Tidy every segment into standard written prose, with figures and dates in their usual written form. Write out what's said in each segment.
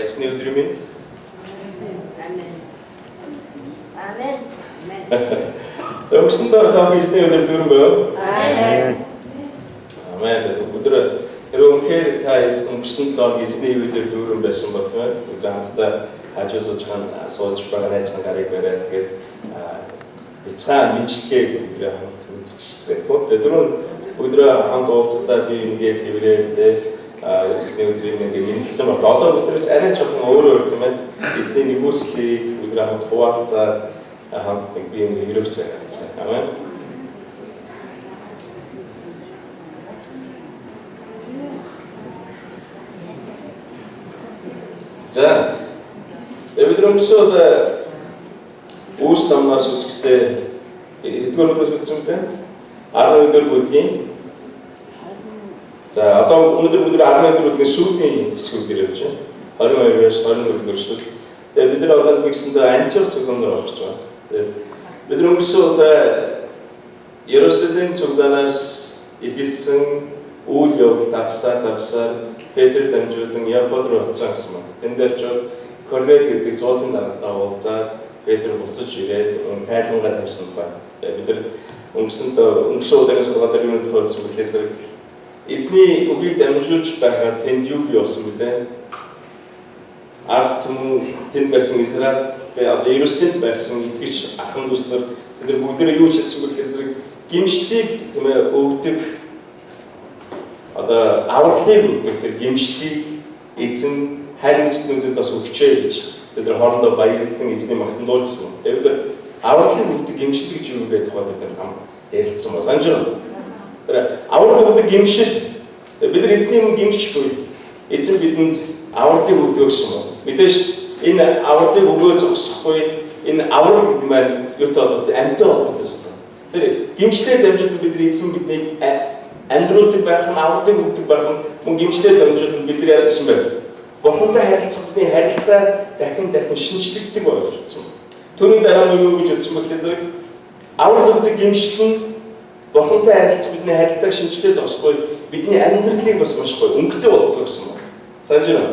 Эзний өдрийн мэнд. Амен. Өнгөрсөн дор та эзний өдөр дүүрэн байв. Амен. Амен. Өдөр үнэхээр та өнгөрсөн дор эзний өдөр дүүрэн байсан бол тийм ээ. Өдөр хамтдаа хажуу сууж байгаа найзхан гарыг бариад тэгээд бяцхан мэдчилгээ өдрөө хамт мэдчихлээ. Өдөр өдөр хамт уулзалтаа би ингээд хэврээд эзний өдрийн ингээд мэдсэн бол одоо өдрөж арай жоохон өөр тийм ээ. Эзний нэгүслийг өдөр хамт хуваалцаад хамт нэг би ингээд өрөвч байгаа. Амен. За бид өнгөрсөн үүс намнаас үзэхдээ эдгээр удаас үзсэн бэ? 10 өдөр бүлгийн. За одоо өнөөдөр 10 өдөр бүлгийн сүүлийн хэсгүүд явж байна. 22-оос 24 хүртэл. Тэгээд бид нар одоо нэгсэндээ Антиох цуглаанд орж байгаа. Тэгээд бид өнгөрсөн Ерүсалим цуглаанаас эхэлсэн үйл явдал дагсаар Петр дамжуулан Япод руу очсон юм. Тэн дээр ч Корнел гэдэг зоотын дараатай уулзаад Петр буцаж ирээд тайлбараа тавьсан байна. Бид нар өнгөрсөн удаагийн сургаалаар юу тохиолдсон бэхлээр зэрэг эзний үгийг дамжуулж байхад тэнд юу болсон бэ? Ард түмэн тэнд байсан Израиль одоо Ерүсалимд байсан итгэж ахын дүүс нар тэд бүгдээ юу хийсэн бэхлээр зэрэг гимшдийг тийм ээ өвдөг одоо авралыг өгдөг тэр гимшдийг эзэн хайр үндэстнүүдэд бас өгчээ гэж бид нар хоорондоо баярлалдан эзний магтанд дуулсан. Тэгээд бид авралыг өгдөг гимшдэг гэж юу гэдэг тухай бид нар хам ярилцсан ба. Санжираа. Тэр аврал өгдөг гимшил бид нар эзний юм гимшихгүй. Эзэн бидэнд авралыг өгдөг гэсэн юм. Мэдээж энэ авралыг өгөө зогсохгүй энэ аврал гэдэг маань юутай холбоотой амьтан холбоотой зүйл. Тэр гимшлээ дамжуулан бид нар эзэн биднийг амьдруулдаг байх нь авралыг өгдөг байх нь мөн гимшлээ дамжуулан бид нар яа гэсэн бэ? Бурхантай харилцагчны харилцаа дахин шинжлэгддэг болж утсан. Төрийн дараа нь юу гэж утсан бэхлээр зэрэг аврал өгдөг гимшил нь Бурхантай харилцах бидний харилцааг шинжлэх зогсохгүй бидний амьдралыг бас маш гоё өнгөтэй болгох гэсэн юм. Санаж байна.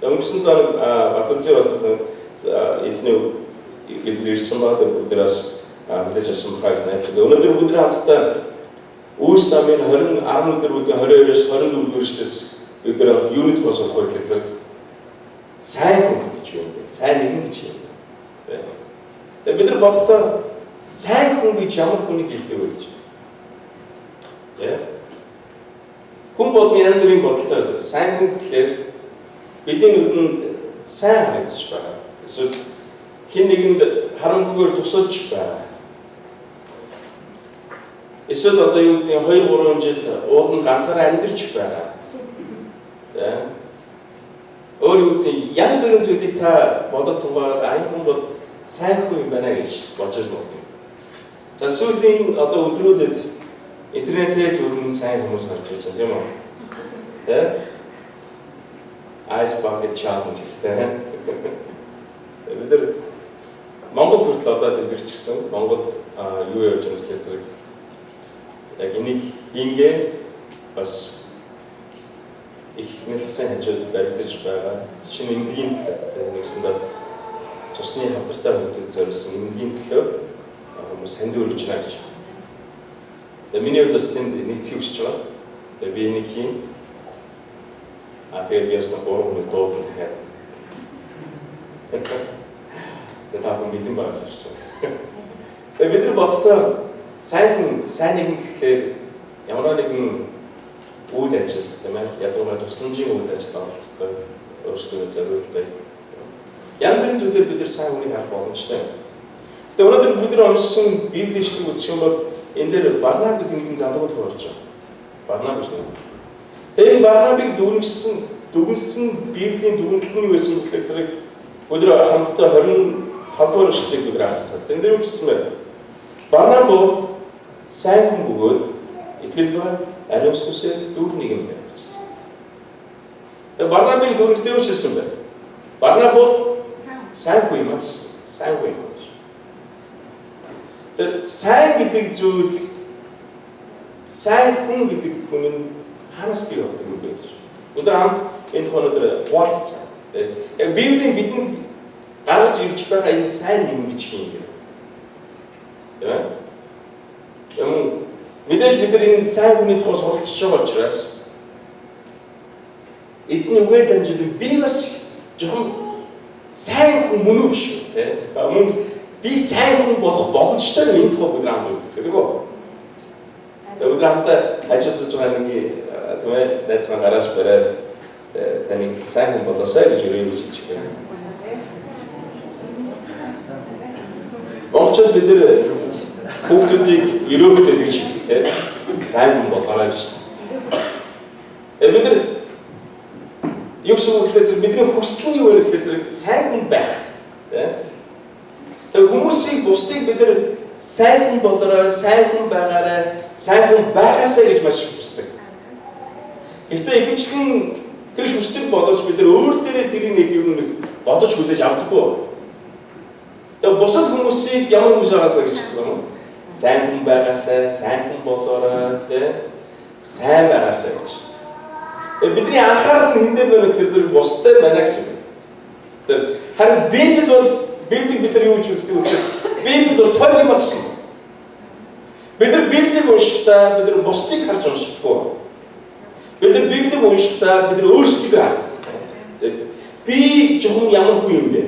Өнгөрсөн дор Батүрцээ бас эзний ирсэн баг өдрөөс мэдээж авсан хайр найж. Өнөөдөр бүгд хамтдаа Үүс намын 10 өдөр бүлгийн 22-оос 24 хүртэлээс бид нар юуны тухай сурах вэ гэхээр сайн хүн гэж юм бэ? Сайн нэгэн гэж юм. Тэгээд бид нар бодолтой сайн хүн гэж ямар хүнийг хэлдэг вэ гэж. Тэ? Хүн бол янз бүрийн бодолтой байдаг. Сайн хүн гэхлээр бидний нүдэнд сайн харагдаж байгаа. Эсвэл хэн нэгэнд харамгүйгээр тусалж байгаа. Эсвэл одоо юу гэдэг 2-3 жил уулын ганцаараа амьдарч байгаа. Тэ. Өөр үгтэй янз бүрийн зүйлийг та бодож байгаа хүн бол сайн хүн юм байна гэж бодож байна. За сүүлийн одоо өдрүүдэд интернетээр дөрвөн сайн хүмүүс гарч ирж байна тийм үү? Тэ? Ice bucket challenge гэсэн. Бид нар Монгол хүртэл одоо дэлгэрчихсэн. Монголд юу явж байгаа гэхээр зэрэг яг энийг ингээ бас их нэлсэн хажууд баригдаж байгаа. Шинэ эмнэлгийн төлөө нэгсэндээ цусны хамтартай хүмүүсд зориулсан эмнэлгийн төлөө хүмүүс санд өргөж байгаа гэж. Тэгээ миний хувьд бас тэнд нийт хөвсөж байгаа. Тэгээ би энийг хийн. Тэгээд би ясна 3 хүн дуудана дахиад. Тэгээд таах бэлэн байгаас шүү дээ. Тэгээ бид нар бодтоо сайн нэгэн гэхлээр ямар нэгэн үйл ажиллалт тийм ээ ялангуяа тусламжийн үйл ажиллагаанд оролцдог өөрсдөө зориулдаг. Янз бүрийн зүйлээр бид нар сайн үнийг харах боломжтой. Тэгээ өнөөдөр бид нар уншсан Библийн шүтэг үзэх юм бол энэ дээр Барнаб гэдэг нэгэн залуу тохиолж байгаа. Барнаб гэж нэр. Тэгээ энэ Барнабыг дүгнсэн Библийн дүгнэлт нь юу байсан гэхээр зэрэг өдөр хамтдаа 25 дугаар шүтгийг бид харцсан. Энд дээр юу гэсэн бэ? Барнаб бол сайн хүн бөгөөд итгэлбар ариун сүнсээр дүүр нэг юм байна гэсэн. Тэгээ Барнабын дүгнэлтээ юу хэлсэн бэ? Барнаб бол сайн хүн юм гэсэн. Сайн хүн юм. Тэр сайн гэдэг зүйл сайн хүн гэдэг хүн нь хараас бий болдог юм бэ гэж. Өдөр хамт энэ тухайн өдөр хуваалцсан. Яг Библийн бидэнд гаргаж ирж байгаа энэ сайн юм гэж юм. Мэдээж бид нар энэ сайн хүний тухай суралцж байгаа учраас эзний үгээр дамжуулан би бас жоохон сайн хүн мөн үү биш үү? Мөн би сайн хүн болох боломжтой энэ тухай бид хамт үздэг тийм үү? Бид хамтаа ажиллаж байгаа нэг тийм ээ найз маань гараж бараад таны сайн хүн болоосай гэж өрөөлж хэлж байна. Монголчууд бид нэр хүүхдүүдийг өрөөхтэй гэж хэлдэг тийм сайн хүн болгоорой гэж. Бид нар юу гэсэн үг гэхээр бидний хүсэл нь юу вэ гэхээр сайн хүн байх тийм. Тэгээ хүмүүсийг бусдыг бид нар сайн хүн болоорой, сайн хүн байгаарай, сайн хүн байгаасай гэж маш их хүсдэг. Гэхдээ ихэвчлэн тэгж хүсдэг боловч бид нар өөр дээрээ тэрийг нэг юм бодож хүлээж авдаггүй. Тэгээ бусад хүмүүсийг ямар хүмүүс байгаасаа гэж хэлдэг юм. Сайн хүн байгаасай, сайн хүн болоорой, тийм сайн байгаасай гэж. Бидний анхаарал нь хэн дээр байна гэхээр зөв бусдад байна гэсэн. Харин Библи бол Библийг бид нар юу гэж үздэг вэ гэхээр Библи бол тойл юм гэсэн. Бид нар Библийг уншихдаа бид нар бусдыг харж уншдаггүй. Бид нар Библийг уншихдаа бид нар өөрсдийгөө хардаг. Би зөвхөн ямар хүн юм бэ?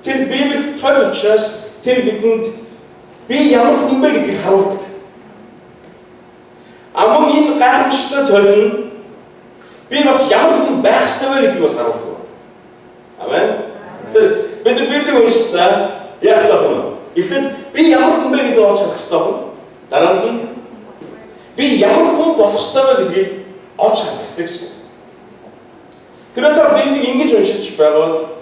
Тэр Библи тойл учраас тэр бидэнд би ямар хүн бэ гэдгийг харуулдаг. Амун энэ гайхамшигтай тойл нь би бас ямар хүн байх ёстой вэ гэдгийг бас харуулдаг. Амен. Бид нар Библийг уншихдаа яагаад вэ? Эхлээд би ямар хүн бэ гэдгийг олж харах ёстой юм. Дараа нь би ямар хүн болох ёстой вэ гэдгийг олж харах гэсэн. Тэр одоо Библийг ингэж уншиж байвал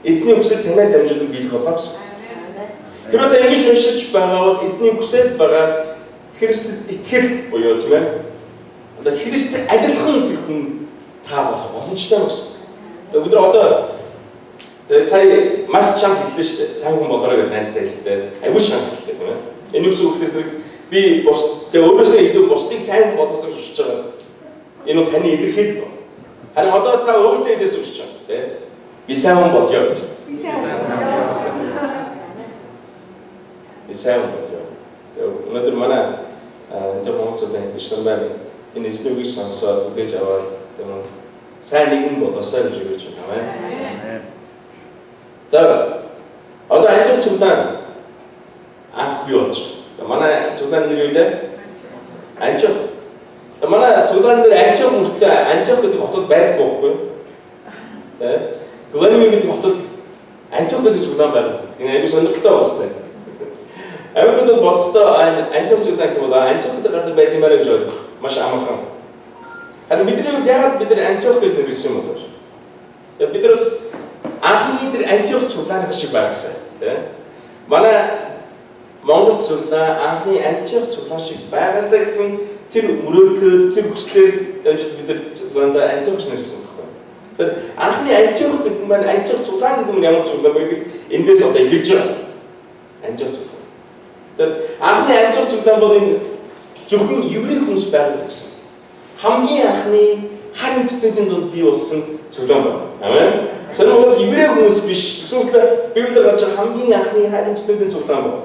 эзний хүсэл танаар дамжуулан биелэх болно гэсэн. Тэр одоо ингэж уншиж байгаа бол эзний хүсэл байгаа Христэд итгэл буюу тийм ээ. Одоо Христэд адилхан тэр хүн та болох боломжтой гэсэн. Тэгээд бид нар одоо сая маш чанга хэллээ шүү дээ. Сайн хүн болоорой гэж найзтай хэлдэг. Аюул чанга хэллээ тийм ээ. Энэ үс үгээр зэрэг би бус тэг өөрөөсөө илүү бусдыг сайн болгосон шүтж байгаа. Энэ бол таны илэрхийлэл байна. Харин одоо та өөртөө идээс шүтж байгаа тийм ээ. Би сайн хүн болъё гэж. Би сайн хүн болъё. Өнөөдөр манай энэ Монголын хэвшин байна. Энэ эзнийг сонсоод үгэж аваад тийм сайн нэгэн болоосай гэж өгч байна. Амен. За одоо анчуур цуглаан анх бий болж. Манай цуглаан нэр юу вэ? Анчуур. Манай цуглаан нэр анчуур мөртлөө анчуур гэдэг хотод байдаг байхгүй юу? Тэ? Глэми гэдэг хотод анчуур гэдэг цуглаан байдаг. Энэ аюул сонирхолтой байна. Америкт бодохдоо анчуур цуглаан гэх бол анчуур гэдэг газар байдимаар гэж ойлгох. Маш амархан. Харин бидний хувьд яагаад бид нар анчуур гэдэг нэрсэн юм бол? Бид нар анхны тэр анчуур цуглаан шиг байгасан. Тэ? Манай Монгол цуглаан анхны анчуур цуглаан шиг байгаасаа гэсэн тэр мөрөөдлөөр тэр хүслээр дамжиж бид нар цуглаандаа анчуур гэж нэрсэн байна. Тэр анхны анчуур гэдэг нь маань анчуур цуглаан гэдэг нь ямар цуглаан бэ гэдэг эндээс одоо хэлж байгаа. Анчуур цуглаан. Тэр анхны анчуур цуглаан бол энэ зөвхөн еврей хүмүүс байдаг гэсэн. Хамгийн анхны харин эзэнтийн дунд бий болсон цуглаан байна. Амен. Санагаас еврей хүмүүс биш. Гэсэн үг Библиэд гарч байгаа хамгийн анхны харин эзэнтийн цуглаан байна.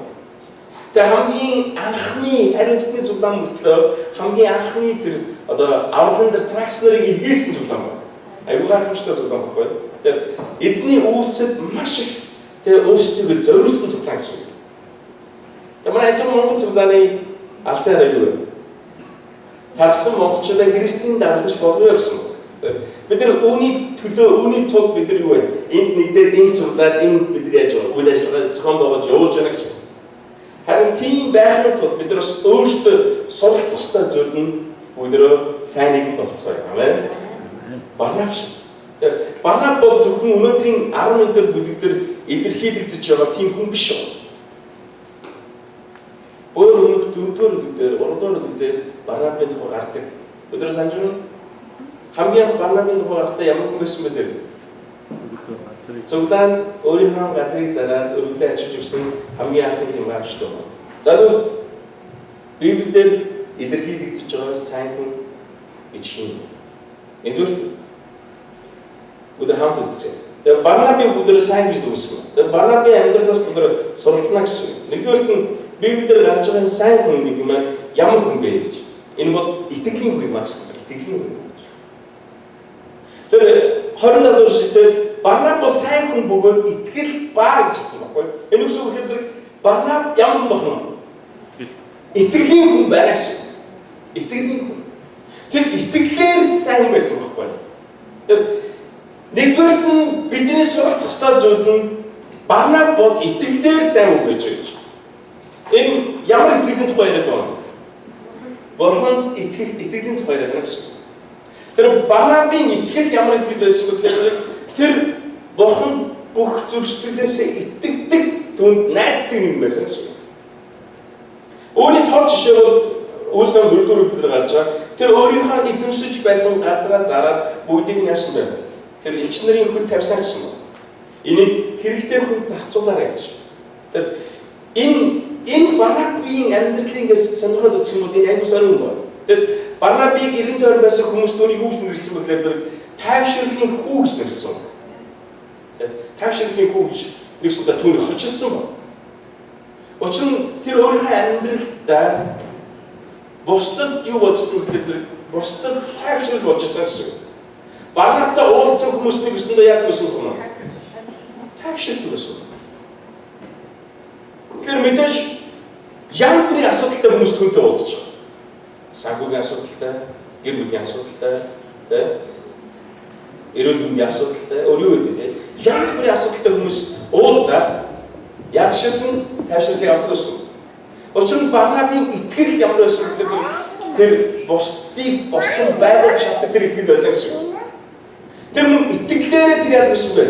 Тэгээ хамгийн анхны харин эзэнтийн цуглаан мөртлөө хамгийн анхны тэр одоо авралын тракторыг илгээсэн цуглаан байна. Аюул гайхамшигтай цуглаан баггүй. Тэгээ эзний үйлсэд маш их тэгээ өөрсдөө зориулсан цуглаан гэсэн үг. Тэгээ манай энэ Монгол цуглааны алсын хараа юу вэ? Тарсан монголчуудаа Христийн дагуулж болгоё гэсэн. Бид нар үүний төлөө үүний тулд бид нар юу вэ? Энд нэгдээд энэ цуглаад энэ бид нар яаж үйл ажиллагаа зохион байгуулж явуулж байна гэсэн. Харин тийм байхын тулд бид нар бас өөрсдөө суралцах ёстой зүйл нь өдрөө сайн нэгэн болцгоё. Амен. Барнаб шиг. Тэгээд Барнаб бол зөвхөн өнөөдрийн 10 өдөр бүлэгдэр илэрхийлэгдэж байгаа тийм хүн биш үү? Өөр өмнөх 4-р өдөр, 3-р өдөр Барнабын тухай гардаг. Өдрөө санаж байна уу? Хамгийн анх Барнабын тухай гарахдаа ямар хүн байсан бэ тэр? Цуглаан өөрийнхөө газрыг зараад өргөлөө ачиж өгсөн хамгийн анхны тийм гайхамшигтай байна. За тэгвэл Библиэлд илэрхийлэгдэж байгаа сайн хүн гэж юм. Нэгдүгээр Өдөр хамт үзсэн. Тэгээ Барнабыг бүгдөө сайн гэж дүгнсэн. Тэгээ Барнабын амьдралаас бүгдөө суралцна гэсэн. Нэгдүгээрт нь Библиэр гарч байгаа сайн хүн гэдэг нь ямар хүн бэ гэж. Энэ бол итгэлийн хүн маа гэсэн. Итгэлийн хүн. Тэр 27 дугаар шигтээ Барнаб бол сайн хүн бөгөөд итгэл баа гэж хэлсэн байхгүй. Энэ үгс үг хэлдэг Барнаб ямар хүн бахна? Итгэлийн хүн байна гэсэн. Итгэлийн хүн. Тэр итгэлээр сайн байсан байхгүй. Тэр нэгдүгээрт нь бидний суралцах ёстой зүйл нь Барнаб бол итгэлээр сайн хүн гэж байна. Энэ ямар итгэлийн тухай яриад байна? Бурхан итгэлийн тухай яриад байна гэсэн. Тэр Барнабын итгэл ямар итгэл байсан бэ гэхээр тэр Бурхан бүх зөрчилдөөсөө итгэдэг түнд найддаг юм байсан гэсэн. Өөрийн тод жишээ бол Үүсгэн 4-р өдөр гарч байгаа. Тэр өөрийнхөө эзэмшиж байсан газраа зараад бүгдийг нь яасан байна. Тэр элч нарын хөл тавьсан гэсэн юм. Энийг хэрэгтэй хүн зарцуулаарай гэж. Тэр энэ Барнабын амьдралын ингээс сонирхоод үзэх юм бол энэ аюул сонирн байна. Тэр Барнабыг 90 тойрон байсан хүмүүс түүнийг юу гэж нэрлсэн бэ гэхээр зэрэг тайвширлын хүү гэж нэрлсэн. Тайвширлын хүү гэж нэгсэндээ түүнийг хочилсан байна. Учир нь тэр өөрийнхөө амьдралдаа бусдад юу бодсон гэхээр зэрэг бусдад тайвшрал бодсон гэсэн. Барнабтай уулзсан хүмүүсний өсөндөө яадаг гэсэн юм уу? Тайвшрал гэсэн. Тэгэхээр мэдээж янз бүрийн асуудалтай хүмүүс түүнтэй уулзж байгаа. Санхүүгийн асуудалтай, гэр бүлийн асуудалтай, тэ? Эрүүл мэндийн асуудалтай, юу гэдэг вэ? Янз бүрийн асуудалтай хүмүүс уулзаад яаж шисэн тайвшралыг авдаг гэсэн. Учир нь Барнабын итгэл ямар байсан гэхээр тэр бусдыг босон байгуулж чаддаг тэр итгэл байсан гэсэн. Тэр мөн итгэлээрээ тэр яадаг гэсэн бэ?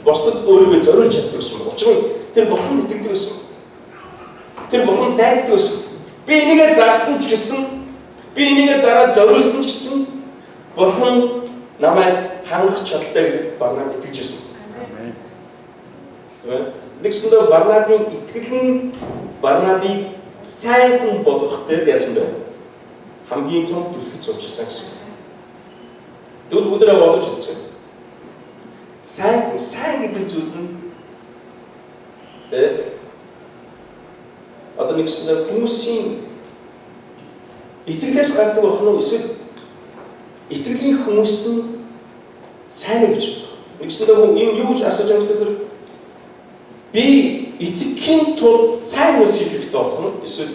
Бусдад өөрийгөө зориулж чаддаг гэсэн. Учир нь тэр Бурханд итгэдэг байсан. Тэр Бурханд найддаг байсан. Би энийгээ зарсан ч гэсэн, би энийгээ зараад зориулсан ч гэсэн Бурхан намайг хангах чадaltaй гэдэг Барнаб итгэж байсан. Амен. Нэгсэндээ Барнабын итгэл нь Барнабыг сайн хүн болгох дээр яасан бэ? Хамгийн том түлхэж суулжсан гэсэн. Дүүл өдрөө бодож үзсэн. Сайн гэдэг зүйл нь одоо нэгсэндээ хүмүүсийн итгэлээс гадна болох нь эсвэл итгэлийн хүмүүс нь сайн гэж. Нэгсэндээ хүн энэ юу гэж асууж байгаа юм бэ? Би итгэхийн тулд сайн үйл хийх хэрэгтэй болох нь эсвэл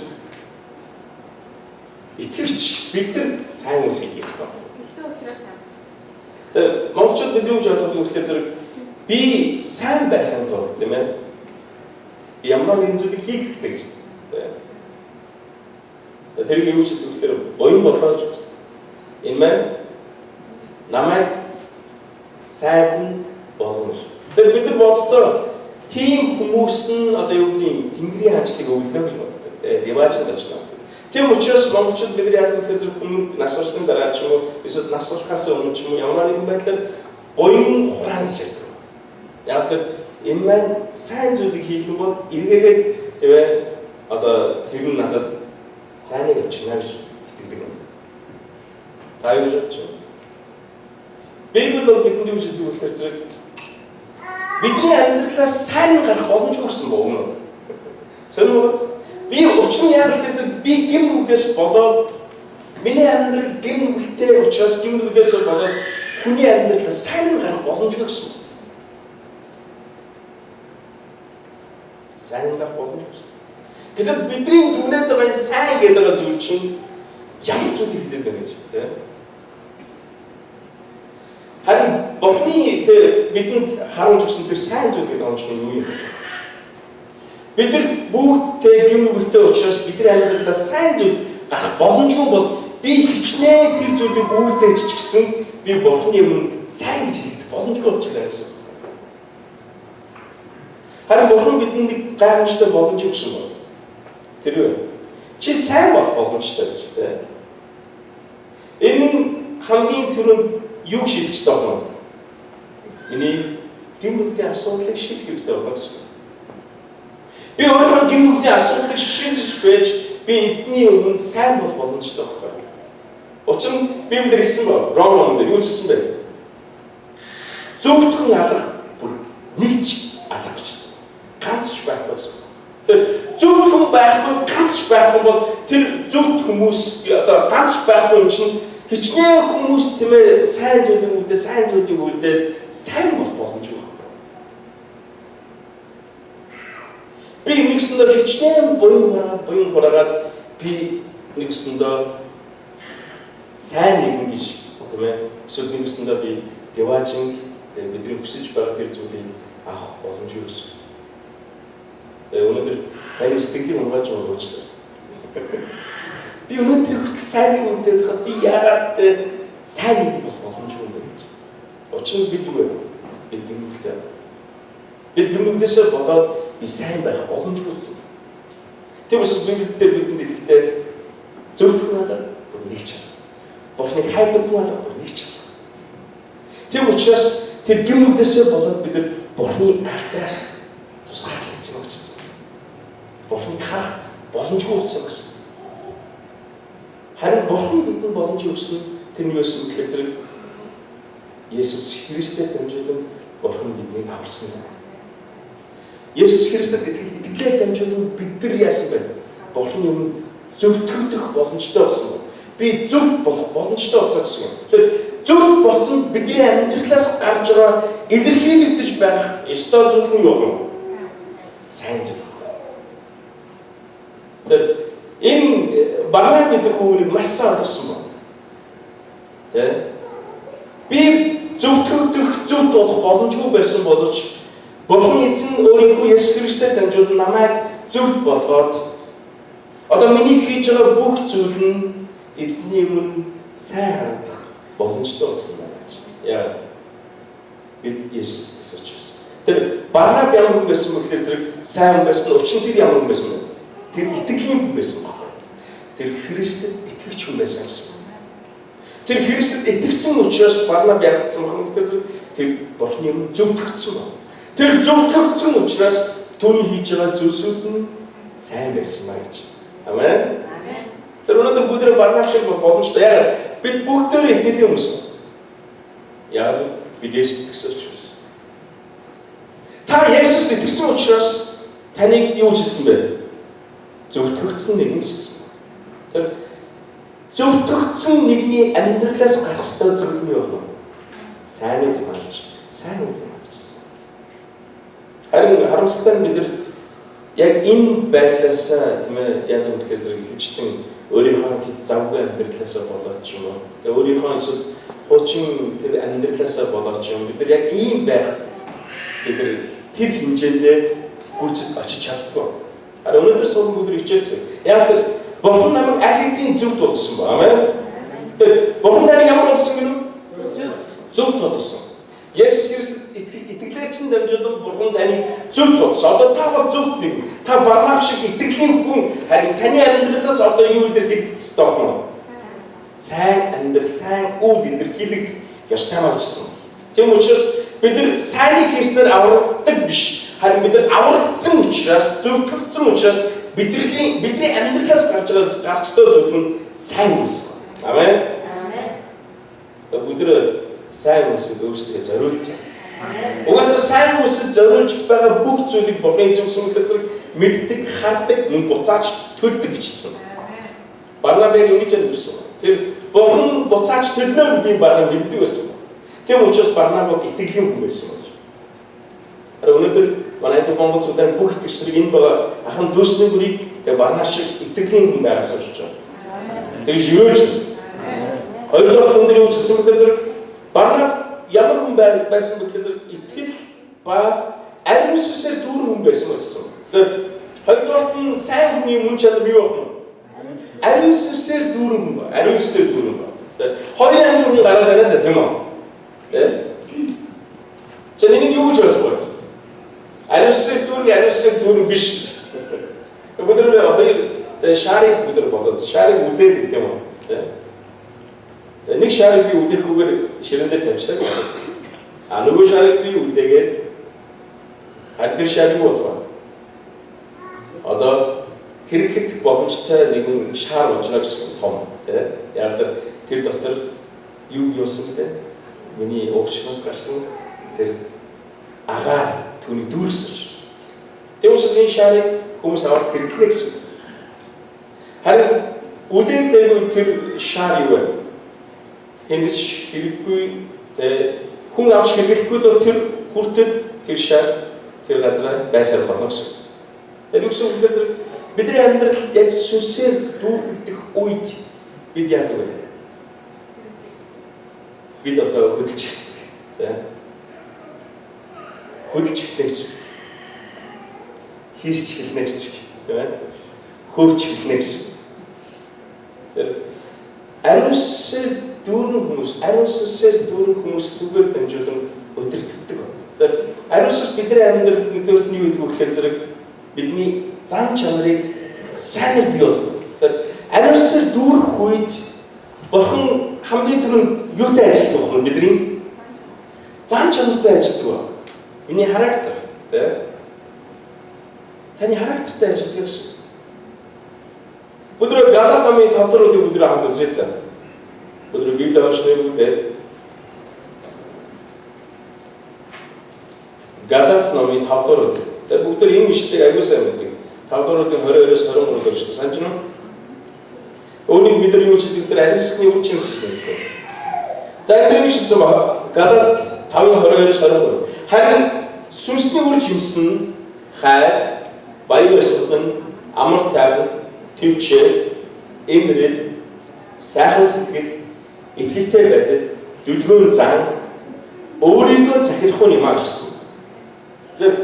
итгэгч бид нар сайн үйл хийх хэрэгтэй болох нь. Тэгээд монголчууд бид юу гэж ойлгох вэ гэхээр зэрэг би сайн байхын тулд тийм ээ ямар нэгэн зүйлийг хийх хэрэгтэй гэж байна. Тэр юу гэж хэлэхээр буян болохоо гэж байна. Энэ маань намайг сайн болгоно. Тэр бид нар боддоо тийм хүмүүс нь одоо юу гэдэг Тэнгэрийн хаанчлыг өвлөө гэж боддог. Диваажид очно. Тийм учраас монголчууд бид нар яг л хүн нас орсны дараа ч юм уу эсвэл нас орохоос өмнө ч юм уу ямар нэгэн байдлаар буян хураан гэж ярьдаг. Яг л энэ маань сайн зүйлийг хийх юм бол эргээгээд тийм ээ одоо тэр нь надад сайныг авчирна гэж итгэдэг юм. Та юу гэж бодож байна? Библи бол бидний юу хэлдэг вэ гэхээр зэрэг бидний амьдралаас сайн гарах боломжгүй гэсэн үг нь. Сонирхож би учир нь яг л гэсэн би гим нүглээс болоод миний амьдрал гим нүгэлтэй учраас гим нүглээс болоод хүний амьдралаас сайн гарах боломжгүй гэсэн. Сайн гарах боломжгүй. Гэтэл бидний дүнээд байгаа сайн гэдэг байгаа зүйл чинь ямар зүйл хэлээд байна гэж тийм. Харин Бурхны бидэнд харуулж өгсөн тэр сайн зүйл гэдэг онцгой юу юм бэ? Бид нар бүгдээ гим нүгэлтэй учраас бидний амьдралаас сайн зүйл гарах боломжгүй бол би хичнээн тэр зүйлийг үйлдэж ч гэсэн би Бурхны өмнө сайн гэж хэлэх боломжгүй болж байгаа юм. Харин Бурхан бидэнд гайхамшигтай боломж өгсөн байна. Тэр юу? Чи сайн болох боломжтой гэж тийм. Энэ хамгийн түрүүнд юу шийдэх ёстой байна? Энийг гим нүглийн асуудлыг шийдэх хэрэгтэй байна гэсэн. Би өөрийнхөө гим нүглийн асуудлыг шийдэж байж би эзний өмнө сайн болох боломжтой байна. Учир нь Библиэр хэлсэн байна. Ром номд юу хэлсэн бэ? зөвхөн алах бүр нэг ч алах гэсэн. Ганц ч байхгүй гэсэн. Тэр зөвхөн байхгүй ганц ч байхгүй бол тэр зөвхөн хүмүүс одоо ганц ч байхгүй юм чинь хичнээн хүмүүс тийм ээ сайн зүйлийг үлдээд сайн болох боломжгүй. Би нэгсэндээ хичнээн буян хураагаад би нэгсэндээ сайн нэгэн гэж тийм ээ эсвэл нэгсэндээ би дэваажин бидний хүсэж байгаа тэр зүйлийг авах боломжгүй гэсэн. Өнөөдөр таны сэтгэлийн унгааж байгаа уучлаа. Би өнөөдөр хүртэл сайныг үлдээд хаа би яагаад сайн нэг болох боломжгүй юм бэ гэж. Учир нь бид үгүй. Бид гэмнүглээ. Бид гэмнүглээсээ болоод би сайн байх боломжгүй гэсэн. Тийм учраас Библиэлд бидэнд хэлэхдээ зөвхөн надад бүр нэг ч. Бурхныг хайдаг надад бүр нэг ч. Тийм учраас тэр гэмнүглээсээ болоод бид Бурхны алтараас тусгай хийсэн юм гэсэн. Бурхныг харах боломжгүй болсон гэсэн. Харин Бурхан бидэнд боломжийг өгсөн тэр нь юу гэсэн гэхээр зэрэг Есүс Христэд дамжуулан Бурхан биднийг аварсан. Есүс Христэд итгэлээр дамжуулан бид нар яасан бэ? Бурханы өмнө зөвтгөгдөх боломжтой болсон. Би зөв болох боломжтой болсон гэсэн юм. Тэгэхээр зөв болсон бидний амьдралаас гарч байгаа илэрхийлэгдэж байх ёстой зүйл нь юу вэ? Сайн зүйл. Тэр энэ Барнаб гэдэг хүнийг маш сайн ойлгосон байна. Тэ? Би зөвтгөгдөх зөв болох боломжгүй байсан боловч Бурхан эзэн өөрийнхөө Есүс Христэд дамжуулан намайг зөв болгоод одоо миний хийж байгаа бүх зүйл нь эзний өмнө сайн харагдах боломжтой болсон байна гэж. Яагаад? Бид Есүс төсөж байсан. Тэр Барнаб ямар хүн байсан бэ гэхээр зэрэг сайн байсан. Учир нь тэр ямар хүн байсан бэ? Тэр итгэлийн хүн байсан байна. Тэр Христэд итгэж хүн байсан гэсэн. Тэр Христэд итгэсэн учраас Барнаб яагдсан юм гэхээр тэр Бурхны өмнө зөвтгөгдсөн байна. Тэр зөвтгөгдсөн учраас түүний хийж байгаа зүйлсүүд нь сайн байсан маа гэж. Амен. Амен. Тэр өнөөдөр бүгд Барнаб шиг боломжтой. Яагаад бид бүгдөө итгэлийн хүмүүс. Яагаад бид Есүст итгэсэн учраас. Та Есүст итгэсэн учраас таныг юу хийсэн бэ? Зөвтгөгдсөн нэгэн гэсэн. Тэр зөвтгөгдсөн нэгний амьдралаас гарах ёстой зүйл нь юу вэ? Сайн үг юм гэж. Сайн үг юм гэж. Харин харамсалтай нь бид нар яг энэ байдлаас тийм ээ яг юм гэхээр зэрэг хичтэн өөрийнхөө хэд завгүй амьдралаас болоод ч юм уу. Тэгээ өөрийнхөө эсвэл хуучин тэр амьдралаас болоод ч юм бид нар яг ийм байх бид нар тэр хэмжээндээ гүйцэд очиж чаддгүй. Харин өнөөдөр суулгын бүгд хичээцгээ. Яг тэр Бурхан намайг аль хэдийн зөвд болгосон ба. Амен. Тэр Бурхан таныг ямар болгосон гэнэ? Зөвд болгосон. Есүс Христ итгэлээр чинь дамжуулан Бурхан таныг зөвд болгосон. Одоо та бол зөвд нэг. Та Барнаб шиг итгэлийн хүн харин таны амьдралаас одоо юу илэрхийлэгдэх ёстой вэ? Сайн амьдрал, сайн үйл илэрхийлэгдэх ёстой болчихсон. Тийм учраас бид нар сайныг хийснээр аврагддаг биш. Харин бид нар аврагдсан учраас, зөвтгөгдсөн учраас бидний амьдралаас гарч той зүйл нь сайн хүмүүс. Амен. Амен. Бид нар сайн хүмүүсийг өөрсдөө зориулсан. Угаасаа сайн хүмүүсийг зориулж байгаа бүх зүйлийг Бурханы зөвсөн хэлцэг мэддэг, хардаг, мөн буцааж төлдөг гэж хэлсэн. Барнабыг ингэж амьдсан. Тэр Бурхан буцааж төлнө гэдгийг Барнаб мэддэг байсан. Тийм учраас Барнаб итгэлийн хүн байсан. Өнөөдөр манай Монгол цуглаан бүх итгэгчдийг энэ байгаа ахын дүүсний бүрийг тэгээ Барнаб шиг итгэлийн хүн байгаас олж байгаа. Тэгээ жирөөж. Хоёрдугаар өндөр юу гэсэн бэ гэхээр Барнаб ямар хүн байсан бэ гэхээр итгэл ба ариун сүнсээр дүүрэн хүн байсан гэсэн. Тэгээ хоёрдугаарт нь сайн хүний мөн чанар бий болох нь. Ариун сүнсээр дүүрэн хүн ба. Ариун сүнсээр дүүрэн ба. Тэгээ хоёр янз бүрийн гараад байна да тийм үү? Тэ? Чиний юу гэж ойлгох вэ? Ариун сүнсээр дүүрэн биш. Бүгд хоёр шарыг бүгд бодоод шарыг үлдээдэг тийм үү? Тэ? Нэг шарыг би үлдээхгүйгээр ширэн дээр тавьчихлаа. Нөгөө шарыг би үлдээгээд харин тэр шарыг болов. Одоо хэрэглэгдэх боломжтой нэгэн шар болж байгаа гэсэн том тийм. Яг тэр дотор юу юусан бэ? Миний угшигнаас гарсан тэр агаар түүний дүүрсэн. Тэгвэл энэ шарыг хүмүүс аваад хэрэглэнэ гэсэн. Харин үлээдээ тэр шар юу вэ? Энд ч хэрэггүй хүн авч хэрэглэхгүй бол тэр хүртэл тэр шар тэр газараа байсаар болно гэсэн. Тэр үгсийн үлдээ бидний амьдрал яг сүнсээр дүүргэх үед бид яадаг вэ? Бид одоо хөдөлж ихтэй. Хөдөлж ихтэй гэсэн. Хийсч эхэлнэ гэсэн. Тийм. Хөрч эхэлнэ гэсэн. Тэр ариусаар дүүрэн хүмүүс түгээр дамжуулан өдөртөгдөг. Тэр ариусаас бидний амьдралд өдөрт нь юу гэдэг вэ гэхээр зэрэг бидний зан чанарыг сайнэр бий болгодог. Тэр ариусаар дүүрэх үед Бурхан хамгийн түрүүнд юутай ажилладаг вэ? Бидний зан чанартай ажилладаг. Миний характер, тийм. Таны характертай ажилладаг гэсэн. Өдөр Галат номын 5 дугаар бүлэг өдөр хамт үзээд та. Өдөр Библи уншдаг үедээ Галат номын 5 дугаар бүлэг. Тэр бүгд энэ ишлэгийг аягүй сайн мэддэг. 5 дугаар бүлгийн 22-оос 23 дэх шүү. Санаж байна уу? Өөрийн бид нар юу ч хэлэхээр ариусны үн чинь хэлдэг. За энэ хэлсэн Галат 5:22-оос 23. Харин сүнсний үр жимсэн хайр, баяр баясгалан, амар тайван, төвчээр, эмрэл, сайхан сэтгэл, итгэлтэй байдал, дүлгөөн зан, өөрийгөө захирах юм гэсэн. Тэгэхээр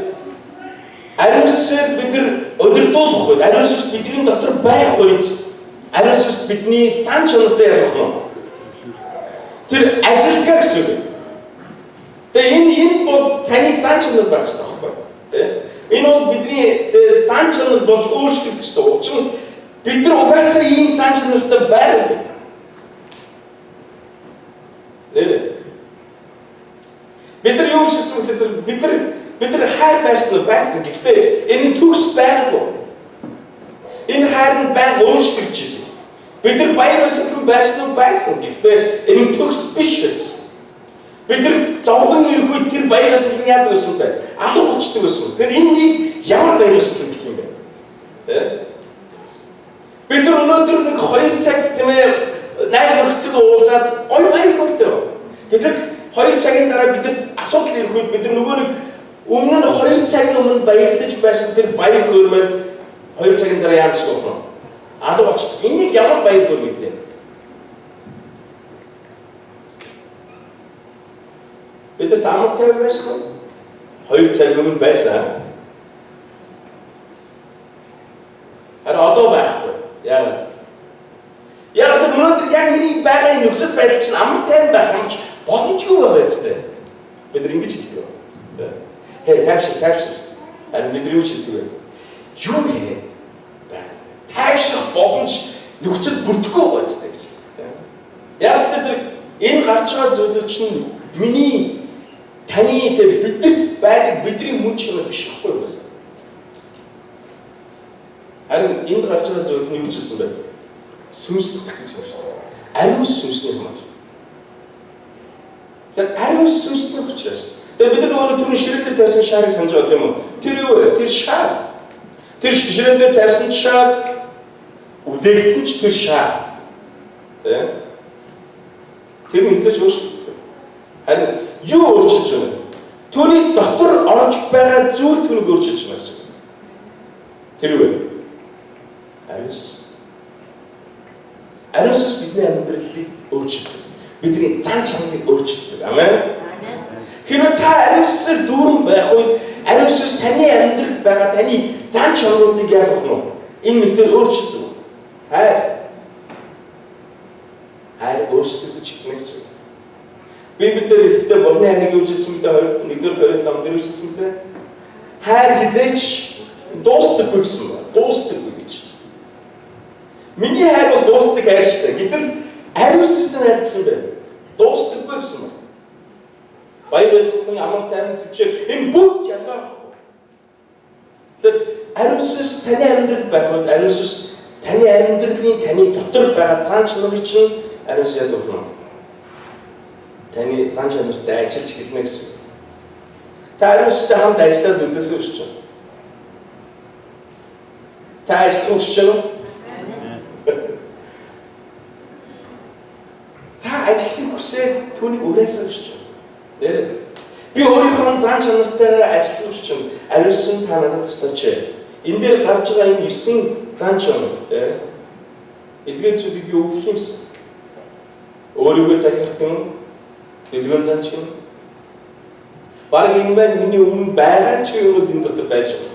ариусаар бид нар өдөрдүүлэх үед, ариусаас бидний дотор байх үед, ариусаас бидний зан чанартай явах нь. Тэр ажилтгаа гэсэн үг. Тэгээ энэ бол таны зан чанар байх хэрэгтэй байхгүй юу? Тэ? Энэ бол бидний зан чанар болж өөрчлөгдөх хэрэгтэй. Учир нь бид нар угаасаа ийм зан чанартай байдаг. Нэр. Бид нар юу хийсэн гэхээр бид нар хайр байсан. Гэхдээ энэ төгс байгаагүй. Энэ хайр нь байнга өөрчлөгдөж идэв. Бид нар баяр байсан. Гэхдээ энэ төгс биш байсан. Бид нар зовлон ирэх үед тэр баяр баясгалан яадаг гэсэн бэ? Алга болчдөг гэсэн. Тэр энэнийг ямар баяр баясгалан гэх юм бэ? Тэ? Бид нар өнөөдөр нэг 2 цаг тийм ээ найз нөхдөдөө уулзаад гоё баяр хөөртэй. Гэтэл 2 цагийн дараа бид нар асуудал ирэх үед бид нар нөгөө нэг өмнө нь 2 цагийн өмнө баярлаж байсан тэр баяр хөөрмөр 2 цагийн дараа яаж болох вэ? Алга болчдөг. Энийг ямар баяр хөөр гэдэг вэ? Бидэрт амар тайван байсан. 2 цаг өмнө байсан. Харин одоо байхгүй. Яагаад? Яг өнөөдөр яг миний байгаа нөхцөл байдал чинь амар тайван байх юм чи боломжгүй байгаа үстэй. Бид нар ингэж хэлдэг байна. Хей, тайвшир. Харин бид юу хэлдэг вэ? Юу вэ? Тайвширх боломж нөхцөл бүрдэхгүй байгаа үстэй гэж. Яг тэр энэ гарч байгаа зүйл чинь миний таны бидэд байдаг бидний мөн чанар биш байхгүй юу? Харин энэ гарч байгаа зүйл нь юу ч гэсэн бэ? Сүнс гэж байна. Ариун сүнсний юм. Тэр ариун сүнсний учраас. Тэгээ бид нар түрүүн ширээн дээр тавьсан шарыг санаж байгаа юм уу? Тэр юу вэ? Тэр шар. Тэр ширээн дээр тавьсан шар үлээгдсэн ч тэр шар. Тэ? Тэр хэзээ ч өөрчлөгдөхгүй. Харин юу өөрчилж байна? Түүний дотор орж байгаа зүйл түүнийг өөрчилж байна гэсэн. Тэр юу вэ? Ариус. Ариус бидний амьдралыг өөрчилдөг. Бидний зан чанарыг өөрчилдөг. Амен. Хэрвээ та ариусаар дүүрэн байх үед ариусаас таны амьдралд байгаа таны зан чанаруудыг яаж авах нь? Энэ мэтэл өөрчилдөг. Хайр өөрчлөгдөж ирнэ гэсэн. Библиэлд хэлэхдээ Бурхны хайрыг юу хэлсэн бэ? 1-р Коринт номдэр юу хэлсэн бэ? Хайр хизээч дуустдаггүй гэсэн байна. Дуустдаггүй гэж. Миний хайр бол дуустдаг хайр шүү дээ. Гэтэл ариусаас нь яадаг гэсэн бэ? Дуустдаггүй гэсэн байна. Баяр баясгалан, амар тайван төвчээр энэ бүгд ялгаа байхгүй. Тэгэхээр ариусаас таны амьдралд байх үед ариусаас таны амьдралын таны дотор байгаа зан чанарыг чинь ариус яадаг вэ? Таны зан чанартай ажиллаж хэлнэ гэсэн. Та ариустай хамт ажиллаад үзээсэй гэж байна. Та ажиллах хүсэж байна уу? Та ажиллахыг хүсээд түүнийг уриасаа гэж байна. Тэр би өөрийнхөө зан чанартайгаа ажиллах гэж байна. Ариусан та надад тусалж. Энэ дээр гарч байгаа энэ 9 зан чанар тийм. Эдгээр зүйлийг би өгөх юмсан. Өөрийгөө захирах юм, дэлгэн зан ч юм. Бараг энэ маань миний өмнө байгаа ч юм уу энэ дотор байж байгаа.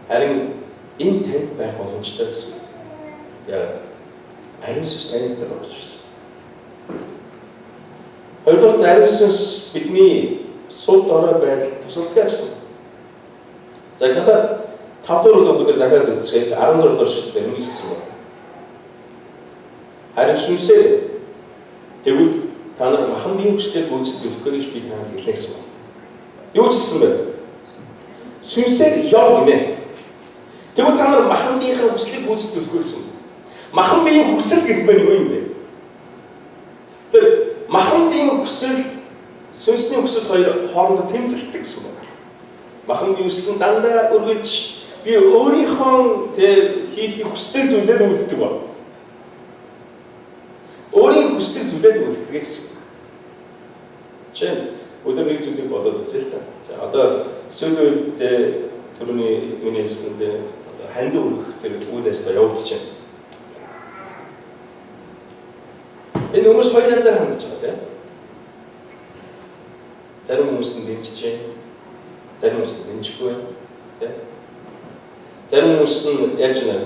Харин энэ танд байх боломжтой гэсэн. Яагаад? Ариусс танд дээр болж байна. Хоёрдугаар ариуссаас бидний сул дорой байдал тусалдаг гэсэн. За дахиад 5 дугаар бүдэр дахиад үзсээр 16 дугаар шүлгээр ингэж хэлсэн байна. Харин сүнсээр тэгвэл та нар махан биеийн хүчтэй гүйцэтгэж өгөх гэж би танад хэлнэ гэсэн байна. Юу ч хэлсэн бэ? Сүнсээр яв гинэ. Тэгвэл та нар махан биеийн хүчлийг гүйцэтгэж өгөх гэсэн. Махан биеийн хүсэл гэдэг нь юу юм бэ? Тэр махан биеийн хүсэл, сүнсний хүсэл хоёр хоорондоо тэмцэлдэг гэсэн байна. Махан биеийн хүсэл нь дандаа өргөлж би өөрийнхөө хийх хүсдэг зүйлээр үлддэг байна. Өөрийн хүсдэг зүйлээр үлддэг гэсэн. Жишээ нь өдөр нэг зүйлийг бодоод үзээ л та. За одоо сүүлийн үед түрүүний миний хэлсэндээ ханд өргөх тэр үйл ажиллагаа явагдаж байна. Энэ хүмүүс хоёр янзаар хандж байгаа тийм. Зарим хүмүүс нь дэмжиж байна. Зарим хүмүүс нь дэмжихгүй байна. Тийм. Зарим хүмүүс нь яаж нэ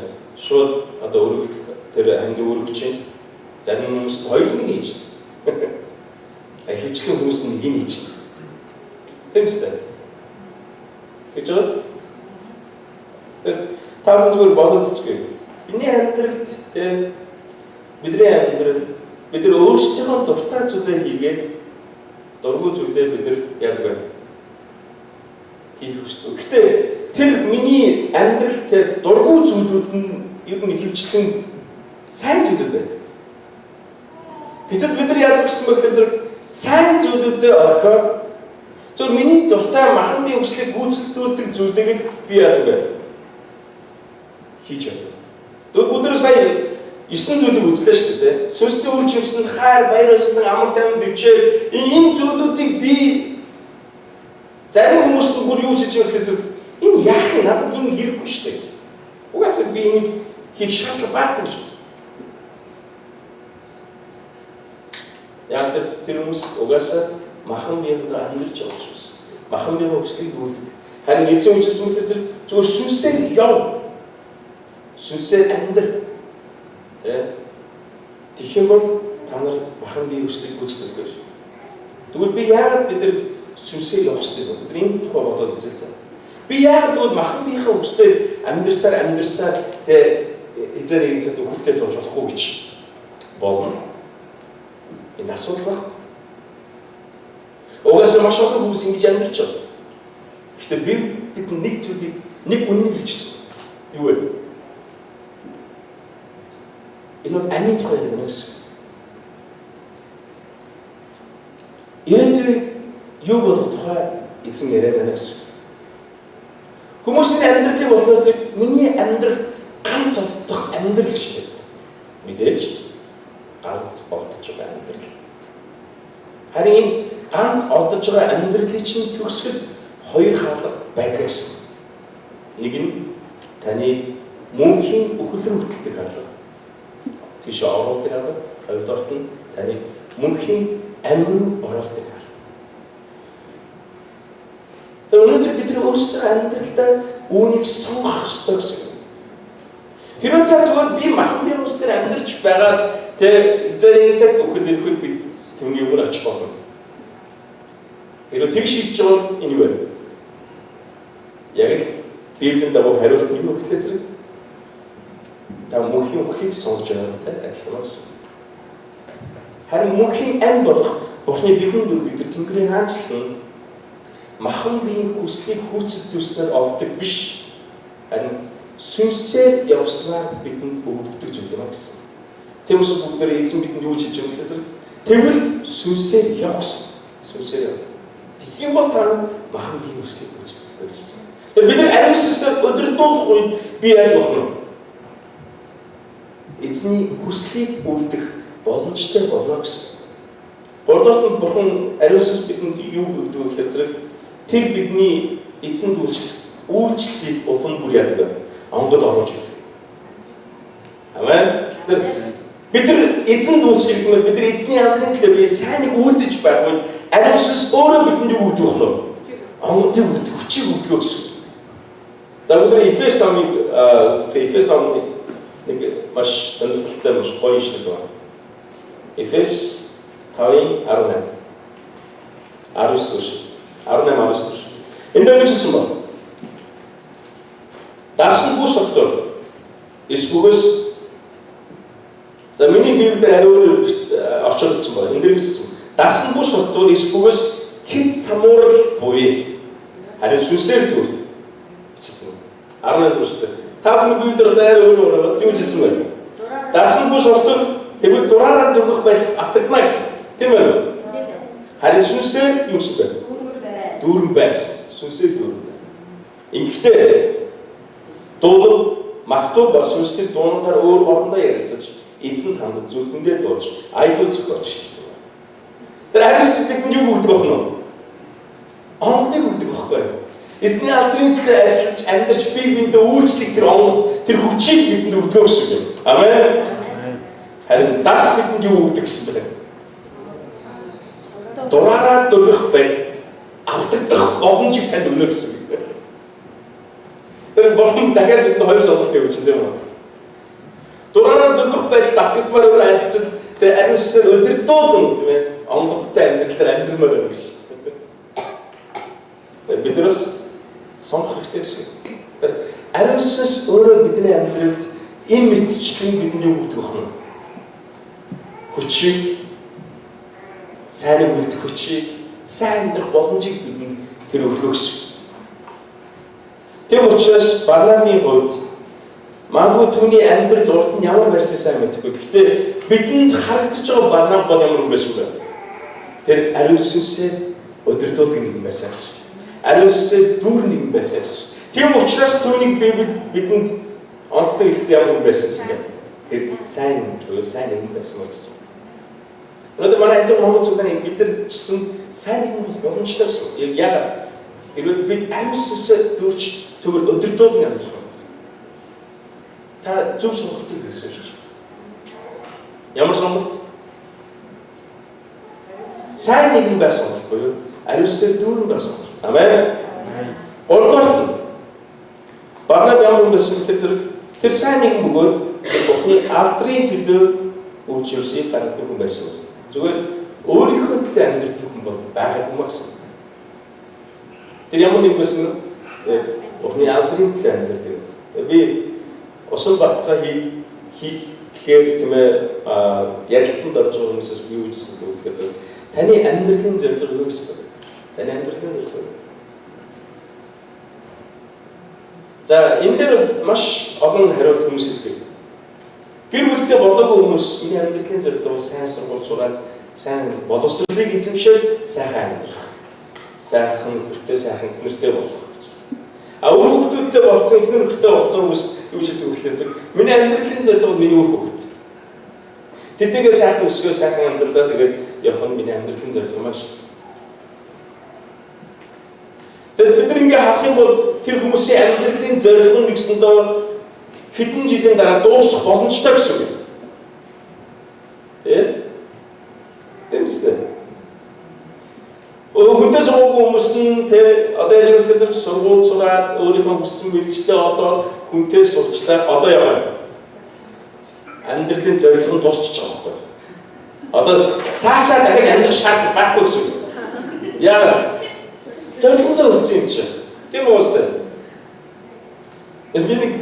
шууд одоо өргөх тэр ханд өргөж байна. Зарим хүмүүс нь хоёр нэг хийж байна. Хөвчлэн хүмүүс нь нэг нь хийж байна. Тийм үстэй. Гэж байна. Тэр та зүгээр бодож үзгүй. Бидний амьдралд тийм бидний амьдрал бид нар өөрсдийнхөө дуртай зүйлээ хийгээд дургүй зүйлээ бид нар яадаг вэ? Хийх хүсдэг. Гэтэ тэр миний амьдралд дургүй зүйлүүд нь ер нь хөвчлэн сайн зүйлүүд байдаг. Гэтэл бид нар яадаг гэсэн бэхээр зэрэг сайн зүйлүүдэд орхиод зөв миний дуртай махан биеийн хүслийг гүйцэлдүүлдэг зүйлийг л би яадаг вэ? Хийж яадаг. Тэгвэл бид нар сая 9 зүйлийг үзлээ шүү дээ. Сүнсний үр жимсэнд хайр, баяр баясгалан, амар тайван дэвжээ. Энэ зүйлүүдийг би зарим хүмүүст бүр юу хийж байгаа гэхээр энэ яах юм надад энэ хэрэггүй шүү дээ. Угаасаа би энийг хийх шаардлага байхгүй шүү. Яг тэр хүмүүс угаасаа махан биеинд амьдарч явж байна. Махан биеийн хүслийг үлддэг. Харин эзэн үжсэн мэт зүгээр сүнсээр яв. Сүнсээр амьдр. Тэгэх юм бол та нар махан биеийн хүслийг гүйцэтгэх гэж. Тэгвэл би яагаад бид нар сүнсээр явах хэрэгтэй вэ? Бид энэ тухай бодоод үзээ л дээ. Би яагаад тэгвэл махан биеийн хүслээр амьдрсаар эзэн үхэлтэй тууж болохгүй гэж болно. Энэ асуудал байна. Угаасаа маш олон хүмүүс ингэж амьдарч байгаа. Гэхдээ бид нэг зүйлийг нэг үннийг хэлчихсэн. Юу вэ? Энэ бол амийн тухай юм гэсэн. Ирээдүйд юу болох тухай эзэн яриад байна гэсэн. Хүмүүсийн амьдралыг болохоор миний амьдрал ганц олдох амьдрал гэж байна. Мэдээж ганц олдож байгаа амьдрал. Харин энэ ганц олдож байгаа амьдралын чинь төгсгөл хоёр хаалга байдаг гэсэн. Нэг нь таны мөнхийн үхэл рүү хөтлөдөг хаалга. Тийш оруулдаг хаалга. Хоёрдугаар нь таны мөнхийн амин руу оруулдаг хаалга. Тэр өнөөдөр бид өөрсдөө амьдралдаа үүнийг сонгох ёстой гэсэн. Хэрвээ та зөвхөн би махан биеийн үсгээр амьдарч байгаад эзэн цагт үхэл ирэхэд би түүний өмнө очих болно. Хэрвээ тэг шийдэж байгаа бол энэ юу вэ? Яг л Библийн дагуу хариулт нь юу гэхлээр зэрэг та мөнхийн үхлийг сонгож байгаатай адилхан гэсэн. Харин мөнхийн амь болох Бурхны бидэнд өгдөг Тэнгэрийн хаанчлал махан биеийн хүслийг гүйцэтгүүлснээр олдог биш. Харин сүнсээр явснаар бидэнд өгдөг зүйл юм гэсэн. Тэгвэл бүгдээр эзэн бидэнд юу хийж байгаа юм бэ? Тэгвэл сүнсээр явсан. Сүнсээр яв. Тийм бол та махан биеийн хүслийг гүйцэтгэх гэсэн. Тэгэхээр бид нар ариун сүнсээр өдөртүүлэх үед би яаж болох нь? Эзний хүслийг үлдэх боломжтой болно гэсэн. Гуравдугаар нь Бурхан ариун сүнс бидэнд юу өгдөг вэ гэхээр зэрэг тэр бидний эзэнд үйлчлэлийг улам бүр яадаг онгод оруулж өгдөг. Амен. Бид нар эзэнд үйлчлэх юм бол бид нар эзний хамтран төлөө би сайныг үлдэж байх үед ариун сүнс өөрөө бидэнд юу өгдөг вэ? Онгодыг өгдөг, хүчийг өгдөг гэсэн. За өнөөдөр Эфес номыг Эфес номыг нэг маш сонирхолтой маш гоё ишлэл байна. Эфес 5:18 19-19. Энд дэмжсэн байна. Даасан бүс октод эсвүгээс за миний библиэд ариун орчуулсан байна. Энд дэмжсэн. Даасан бүс октод эсвүгээс хит самуурал буй. Харин сүнсээр түр. Бичсэн. 18 дуустай. Та бүхэн библиэд өөр юу хэлсэн бэ? Даасан бүс октод тэгвэл дураараа дөрвөх байдал автагдана гэсэн. Тийм үү? Харин сүнсээр юу гэсэн бэ? Дүүрэн байсан. Сүнсээр дүүрэн. Ингэхдээ дуулал магтуу ба сүнслэг дуунуудаар өөр хоорондоо ярилцаж эзэн хандаж зүрхэндээ дуулж айдуу зохиож хэлсэн байна. Тэр ариун сүнсэнд юу өгдөг вэ? Онгодыг өгдөг байхгүй юу? Эзний алдрын төлөө ажиллаж амьдарч бие биендээ үйлчлэх тэр онгод тэр хүчийг бидэнд өгдөг гэсэн юм. Амен. Харин дас бидэнд юу өгдөг гэсэн бэ? Дураараа дөрвөх байдал автагдах боломжийг танд өгнө гэсэн. Тэр Бурхан дахиад бидэнд хоёр сонголт өгч юм тийм үү? Дураараа дөрвөх байдал автагдмаар өөр альсэл тэр ариун сүнсээр өдөртүүлэн тийм ээ онгодтой амьдралаар амьдрмаар байна гэж. Биднээс сонгох хэрэгтэй гэсэн. Тэр ариун сүнс өөрөө бидний амьдралд энэ мэдчилтийг бидэнд юу өгдөг вэ? Хүчийг сайн үлдэх хүчийг сайн амьдрах боломжийг бидэнд тэр өгдөг гэсэн. Тэм учраас Барнабын хувьд магадгүй түүний амьдрал урд нь ямар байсныг сайн мэдэхгүй. Гэхдээ бидэнд харагдаж байгаа Барнаб бол ямар хүн байсан бэ? Тэр ариун сүнсээр өдөртүүлдэг нэгэн байсан гэсэн. Ариун сүнсээр дүүрэн нэгэн байсан гэсэн. Тэм учраас түүнийг бидэнд онцлог ихтэй ямар хүн байсан гэсэн. Тэр сайн нэгэн байсан гэсэн. Өнөөдөр манай энэ Монгол зүгтний бид нар чсэн сайн нэгэн болох боломжтой гэсэн. Яагаад? Хэрвээ бид ариун сүнсээр дүүрч төгөр өдөртүүлэн амьдрах юм. Та зөв сонголтыг хийсэн шүү. Ямар сонголт? Сайн нэгэн байх сонголт буюу ариун сүнсээр дүүрэн байх сонголт. Амен. Гуравдугаар Барнаб ямар хүн байсан гэхээр тэр сайн нэгэн бөгөөд Бурхны алдрын төлөө үр жимсийг гаргадаг хүн байсан. Зүгээр өөрийнхөө төлөө амьдрэх хүн бол байгаагүй гэсэн. Тэр ямар нэг байсан бэ? Бурхны алдрын төлөө амьдрэх. Би усан батга хийхээр тийм ээ ярилцлаганд орж байгаа хүмүүсээс би юу гэсэн тэгвэл таны амьдралын зорилго юу гэсэн? Таны амьдралын зорилго. За энэ дээр маш олон хариулт хүмүүс хэлдэг. Гэр бүлтэй болоогүй хүмүүс миний амьдралын зорилго сайн сургууль сураад сайн боловсролыг эзэмшээд сайхан амьдрах. Сайхан хүртээ сайхан нэртэй болох. А өөр хүмүүстэй болцсон ихнэр нэртэй болцсон хүмүүс юу ч хэлдэг гэхээр миний амьдралын зорилго миний өөр хөвгт. Тэднийгээ сайхан өсгөө сайхан амьдралаа тэгээд явах нь миний амьдралын зорилго маань шүү. Тэгэд бид нар ингээ харах юм бол тэр хүмүүсийн амьдралын зорилго нь нэгсэндээ хэдэн жилийн дараа дуусах боломжтой гэсэн үг. Тэмцтэй. Хүнтэй сургууль хүмүүс нь одоо яаж гэвэл сургууль сураад өөрийнхөө хүссэн мэргэжлээ одоо хүнтэй сурчлаа одоо яваа. Амьдралын зорилго нь дуусчих жоох байхгүй. Одоо цаашаа дахиж амьдрах шаардлага байхгүй гэсэн үг. Яагаад? Зорилготой хүрсэн юм чи. Тийм үү үстэй. Би нэг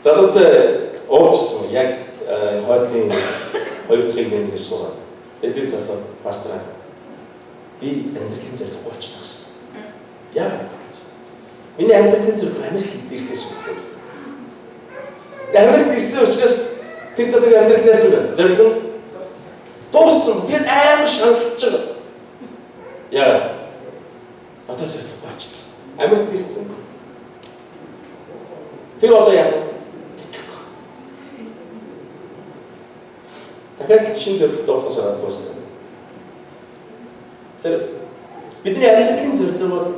залуутай уулзсан яг хойдлын 2 дахь нэг суугаад. Тэгээд залуу пастраа би амьдралын зорилго болчихсон гэсэн. Яагаад? Миний амьдралын зорилго Америкт ирэхээс үлдсэн. Америкт ирсэн учраас тэр залуугийн амьдралаас зорилго нь дууссан. Тэгээд амар шаналж байгаа. Яагаад? Одоо зорилго болчихсон. Америкт ирсэн. Тэг одоо яах вэ? дахиад шинэ зорилготой болохоос гадна тэр бидний амьдралын зорилго бол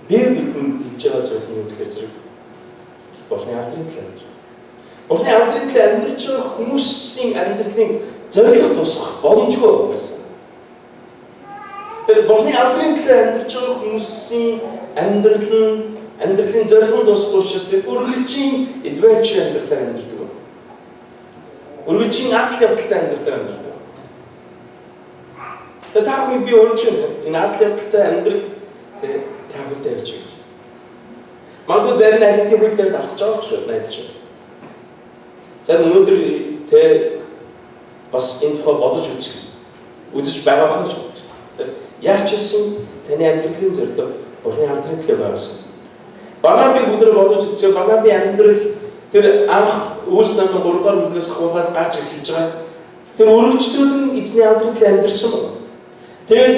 бидэнд хэлж байгаа зүйл нь юу гэхээр зэрэг Бурхны алдрын төлөө амьдарч байгаа. Бурхны алдрын төлөө амьдарч байгаа хүмүүсийн амьдралын зорилго тусах боломжгүй байсан. Тэр Бурхны алдрын төлөө амьдарч байгаа хүмүүсийн амьдралын зорилгын тусах учраас тэр үргэлжийн adventure амьдралаар амьдардаг. Үргэлжийн адал явдалтай амьдралаар амьдардаг. Тэгээд та бүхэн би өөрчлөн энэ адал явдалтай амьдрал тааруултай явж байгаа. Магадгүй зарим найзын хөл дээр далж байгаа шүү найз шүү. Зарим өнөөдөр бас энэ тухай бодож үзэж байгаа юм шүү. Яач гэсэн таны амьдралын зорилго Бурхны алдрын төлөө байгасан. Барнабыг өдөр бодож үзсэн Барнабын амьдрал тэр анх Үлс намын 3 дугаар бүлгээс ахуулаад гарч ирж байгаа. Тэр өргөжтөл нь эзний алдрын төлөө амьдэрсэн байна. Тэгээд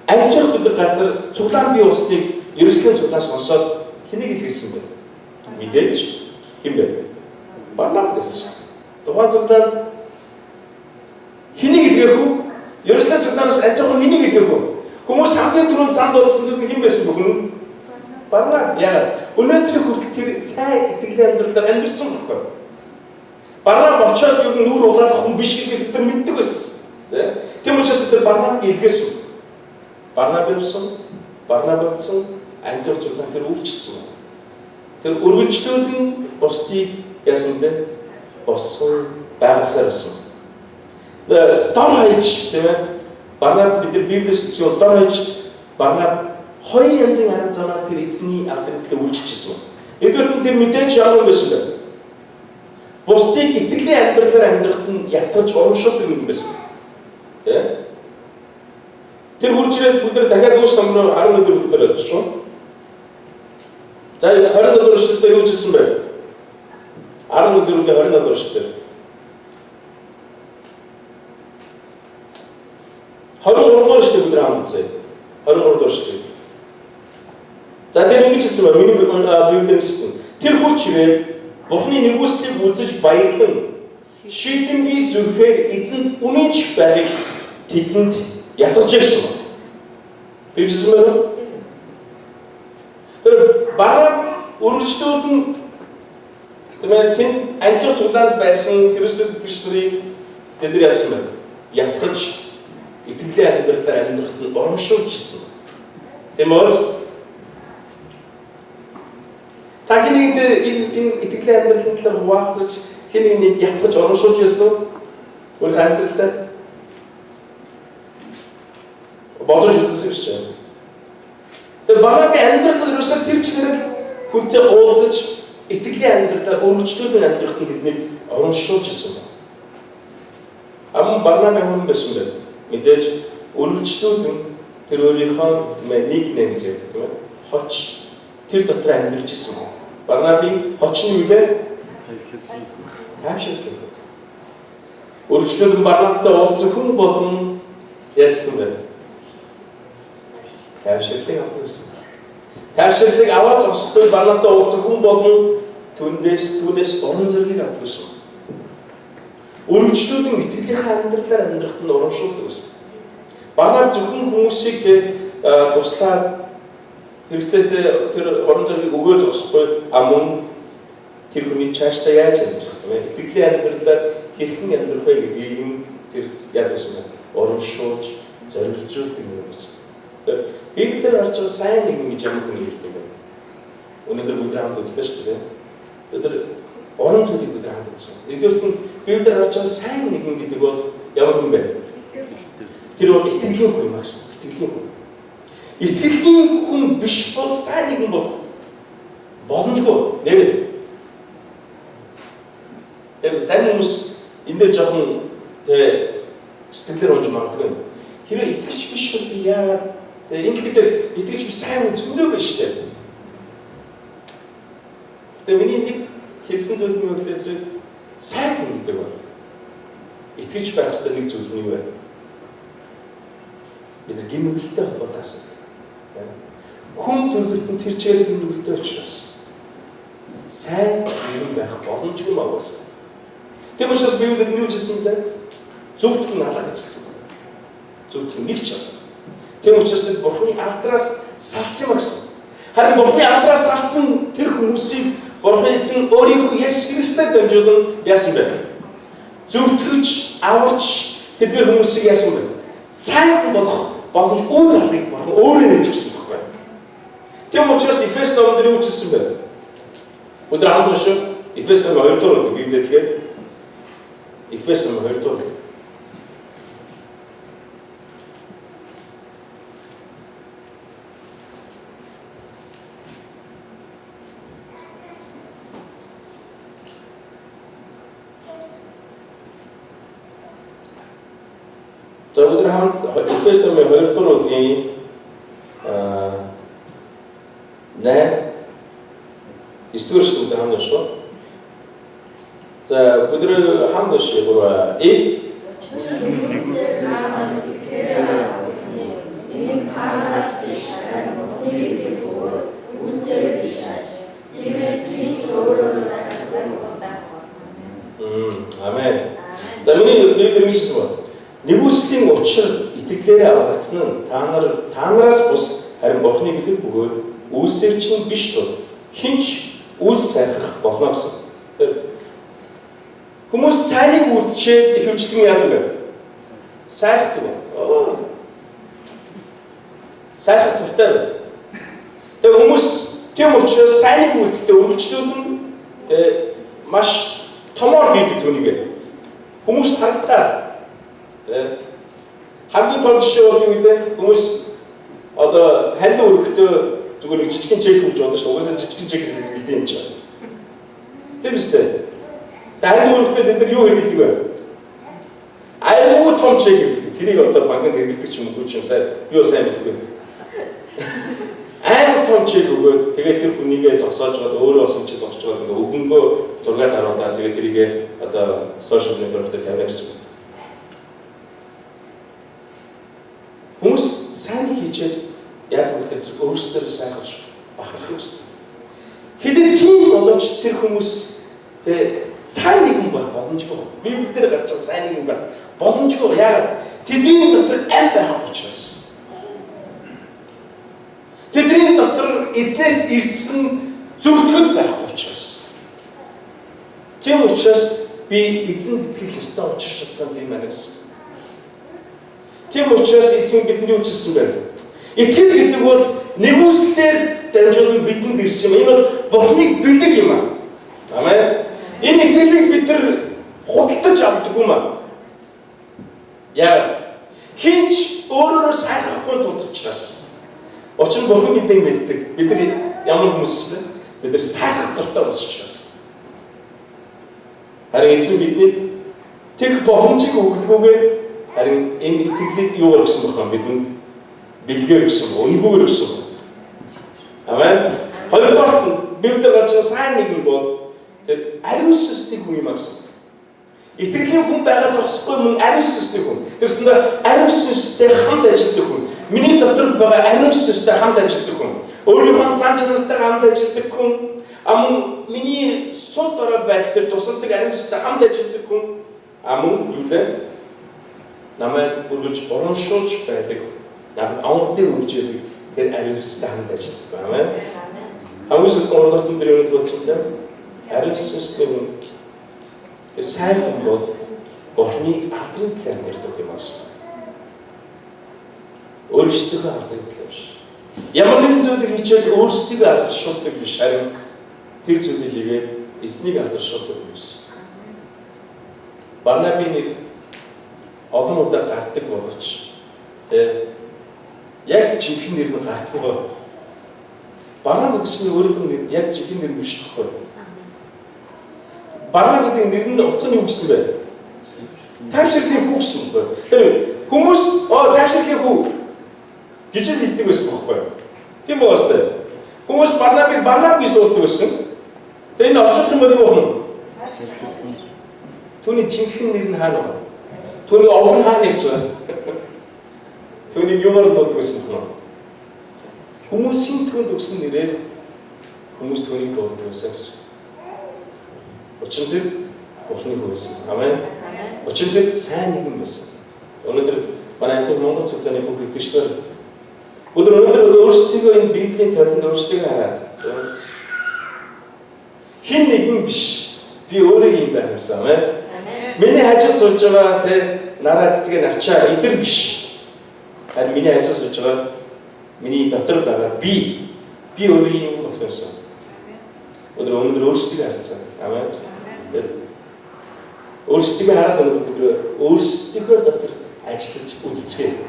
амжих гэдэг газар цуглаан бие усныг Ерөслийн цуглаас сонсоод хэнийг илгээсэн бэ? Мэдээж хэм бэ? Барнаб дэс. Тухайн цуглаан хэнийг илгээх үү? Ерөслийн цуглаанаас амжих хэнийг илгээх үү? Хүмүүс хамгийн түрүүнд санд болсон зүйл хэм байсан бөгөн? Барнаб яагаад? Өнөөдрийн хүртэл тэр сайн итгэлийн амьдралаар амьдэрсэн байхгүй. Барнаб очоод юу нүүр улаах хүн биш гэдгийг бид нар мэддэг байсан. Тийм учраас тэр Барнабыг илгээсэн. Барнаб болсон Антиох цуглаан тэр үйлчлсэн. Тэр үргэлжлүүлэн бусдыг яасан бэ? Боссон байгаасаар байсан. Дор хаяж тийм ээ. Барнаб бид нар Библиэс үзвэл дор хаяж Барнаб хоёр янзын арга замаар тэр эзний алдрын төлөө үйлчилжсэн. Нэгдүгээр нь тэр мэдээж ямар байсан бэ? Бусдыг итгэлийн амьдралаар амьдрахад нь ятгаж урамшуулдаг юм байсан. Тэ? Тэр хурцрээд бид нар дахиад Үлс ном руу 14 бүлгээр очиж байна. За 24 шүлтээр юу хэлсэн бэ? 14-ийн 24 шүлтээр. 23 шүлтээр бид нар хамтсан. 23 шүлтээр. За тэр ингэж хэлсэн ба миний Библиэр хэлсэн. Тэр хурцрээд Бурхны нэгүслийг үзэж баярлан шийдэмгий зүрхээр эзэнд үнэнч байхыг тэдэнд ятгаж ирсэн ба. Тэгжсэн байна уу? Тэр Барнаб үргэлжлүүлэн тэн Антиох цуглаанд байсан Христос итгэгчдэрийг тэд нар яасан байна? Ятгаж итгэлийн амьдралаар амьдрахад нь урамшуулж ирсэн. Тийм үү? Та хэнийг энэ итгэлийн амьдралын талаар хуваалцаж хэнийг нэг ятгаж урамшуулж яасан уу? Өөр амьдралдаа бодож үзсэн юм шиг. Тэр Барнабын амьдрал ерөөсөө тэр чигээрэл хүнтэй уулзаж итгэлийн амьдралаар өргөжлүүлэн амьдрахад нь тэднийг урамшуулж ирсэн байна. Ам Барнаб юм байсан бэ? Мэдээж өргөжлүүлэн тэр өөрийнхөө нэг гэж ярьдаг тийм ээ. Хоч тэр дотор амьдарч ирсэн байна. Барнабын хоч нь юу вэ? Тайвшир гэх юм. Өргөжлүүлэн Барнабтай уулзсан хүн болон яажсан бэ? Тайвширлыг авдаг гэсэн. Тайвширлыг аваад зогсохгүй Барнабтай уулзсан хүн болон түүнээс уран зориг авдаг гэсэн. Өргөжлүүлэн итгэлийн амьдралаар амьдрахад нь урамшуулдаг гэсэн. Барнаб зөвхөн хүмүүсийг туслаад хэрэгтэй тэр уран зориг өгөө зогсохгүй мөн тэр хүний цаашдаа яаж амьдрах вэ? Итгэлийн амьдралаар хэрхэн амьдрах вэ гэдгийг тэр яд гэсэн юм. Урамшуулж, зоригжуулдаг юм гэсэн. Библиэр гарч байгаа сайн нэгэн гэж ямар хүн хэлдэг вэ? Өнөөдөр бид хамт үзлээ шүү дээ. Өнөөдөр орон зүйлийг бид хамт үзсэн. Нэгдүгээрт нь Библиэр гарч байгаа сайн нэгэн гэдэг бол ямар хүн бэ? Тэр бол итгэлийн хүн юм гэсэн. Итгэлийн хүн. Итгэлийн хүн биш бол сайн нэгэн бол боломжгүй нэр. Тэр зарим хүмүүс энэ дээр жоохон сэтгэлээр унж магадгүй. Хэрэв итгэж биш бол би яагаад энэ хэлээр итгэж би сайн үзмээр байна шүү дээ. Тэгээ миний нэг хэлсэн зүйл нь юу гэхээр сайн хүн гэдэг бол итгэж байх ёстой нэг зүйл нь юу вэ? Бид гимнэлтэй холбоотой асуудал. Хүн төрлөختөнд тэр чирэг нүгэлтэй учраас сайн юм байх боломжгүй магаас. Тийм учраас Библиэд юу хэлсэн бэ? Зөвхт нь алга гэж хэлсэн байна. Зөвхт нэг ч алга. Тийм учраас Бурхны алдраас салсан юм гэсэн. Харин Бурхны алдраас салсан тэр хүмүүсийг Бурхан эзэн өөрийнхөө Есүс Христээр дамжуулан яасан бэ? Зөвтгөж, аварч тэдгээр хүмүүсийг яасан бэ? Сайн болох боломж үйл алгыг Бурхан өөрөө нээж өгсөн байхгүй. Тийм учраас Эфес номон дээр юу хэлсэн бэ? Өдөр хамт шүү. Эфес номон 2 дугаар Библиэд хэлээд Эфес номон 2 дугаар. За өдөр хамт Эфес номын 2 дугаар бүлгийн 9-р эшлэлд хамт шүү. За өдөр хамт шүү. Амен. За миний Библиэр хэлсэн байна. Нэгүслийн учир итгэлээрээ аврагдсан нь та нараас бус харин Бурхны бэлэг бөгөөд үйлсээр чинь биш тул хинч үйл сайхах болно гэсэн. Хүмүүс сайныг үлдчихэд ихэвчлэн яадаг вэ? Сайхдаг ба. Сайхах дуртай байдаг. Тэгээ хүмүүс тийм учраас сайныг үлдэхдээ үргэлжлүүлэн маш томоор хийдэг түүнийг. Хүмүүс харагдахаар хамгийн том жишээ бол юу гэдэг хүмүүс одоо ханд өргөхдөө зүгээр нэг жижигхэн чек өгч болно шүү. Угаасаа жижигхэн чек гэдэг юм чинь. Тийм үстэй. Ханд өргөхдөө тэд нар юу хэрэглэдэг вэ? Айгүй том чек гэдэг. Тэрийг одоо банкнд хэрэглэдэг ч юм уу ч юм сайн. Би бол сайн мэдгүй. Айгүй том чек өгөөд тэгээд тэр хүнийгээ зогсоож гоод өөрөө болсон чи зогсож байгаа ингээ өгөнгөө зургаад харуулаад тэгээд тэрийгээ одоо сошиал нэтворк дээр тавина гэсэн. Хүмүүс сайн хийчихэд яадаг вэ гэхээр өөрсдөө сайн болж бахарх юм шүү. Хэдэн тийм боловч тэр хүмүүс сайн нэгэн байх боломжгүй. Библиэлд гарч байгаа сайн нэгэн байх боломжгүй. Яагаад? Тэдний дотор аль байх учраас. Тэдний дотор эзнээс ирсэн зөвтгөл байх учраас. Тийм учраас би эзэнд итгэх ёстой учир шалтгаан тийм байна гэсэн. Тийм учраас эзэн бидний үчилсэн байна. Итгэл гэдэг бол нэгүслээр дамжуулан бидэнд ирсэн юм. Энэ бол Бурхныг бэлэг юм аа. Амен. Энэ итгэлийг бид нар худалдаж авдаг юм аа. Яагаад? Хинч өөрөөрөө сайхахгүй тулд учраас. Учир нь Бурхан гэдгийг мэддэг. Бид нар ямар хүмүүс ч вэ? Бид нар сайхах дуртай хүмүүс учраас. Харин эзэн бидний тех боломжийг өгөлгүйгээр харин энэ итгэлийг юугаар өгсөн бохоо бидэнд бэлгээр өгсөн, өнгөөр өгсөн. Амен. Хоёрдугаар Библиэд гарч байгаа сайн нэгэн бол тэгээд ариун сүнсний хүн юм гэсэн. Итгэлийн хүн байгаа зогсохгүй мөн ариун сүнсний хүн. Тэгсэндээ ариун сүнстэй хамт ажилладаг хүн. Миний дотор байгаа ариун сүнстэй хамт ажилладаг хүн. Өөрийнхөө зан чанартай хамт ажилладаг хүн. Амун миний сул дорой байдлаар тусалдаг ариун сүнстэй хамт ажилладаг хүн. Амун юу вэ? Намайг үргэлж урамшуулж байдаг. Надад амгалтай үргэлж байдаг. Тэр ариун сүнстэй хамт ажилладаг. Амен. Хамгийн сүүлд гуравдугаар дээр юу бодсон бэ? Ариун сүнсний хүн тэр сайн хүн бол Бурхны алдрын талаар ярьдаг юм аа. Өөрсдийнхөө алдрын талаар биш. Ямар нэгэн зүйлийг хийчихэл өөрсдийгөө алдаршуулдаг биш, харин тэр зүйлийг хийгээд эзнийг алдаршуулдаг хүмүүс. Барнаби нэг олон удаа гардаг боловч яг жинхэнэ нэр нь гардаггүй. Барнаби гэдэг чинь өөрийнх нь яг жинхэнэ нэр биш тоххой. Барнаби гэдэг нэр нь утга нь юу гэсэн бэ? Тайвширлын хүү гэсэн үг. Тэр хүмүүс тайвширлын хүү гэж л хэлдэг байсан байхгүй юу? Тийм ба өстэй. Хүмүүс Барнаби гэж дууддаг байсан. Тэгээ энэ орчуулах юм бол юу вэ? Түүний жинхэнэ нэр нь хаана вэ? Түүний овгон хаана явж байгаа? Түүний юмар дууддаг байсан юм. Хүмүүсийн түүнд өгсөн нэрээр хүмүүс түүнийг дуулдаг байсан гэсэн. Учир нь тэр Бурхны хүү байсан. Амен. Учир нь тэр сайн нэгэн байсан. Өнөөдөр манай энэ Монгол цуглааны бүх итгэгчдэр өнөөдөр өөрсдөө энэ Библийн тайланд өөрсдөө хараад хин нэгэн биш. Би өөрөө юм байх юмсан. Амен. Миний хажууд сууж байгаа те нараа цэцгийг авчаа эдэр биш. Харин миний хажууд сууж байгаа миний дотор байгаа би өөрөө юм болох юмсан. Өнөөдөр өөрсдөө харцгаа. Амен. Өөрсдөө хараад өнөөдөр өөрсдөө дотор ажиллаж үзцгээе.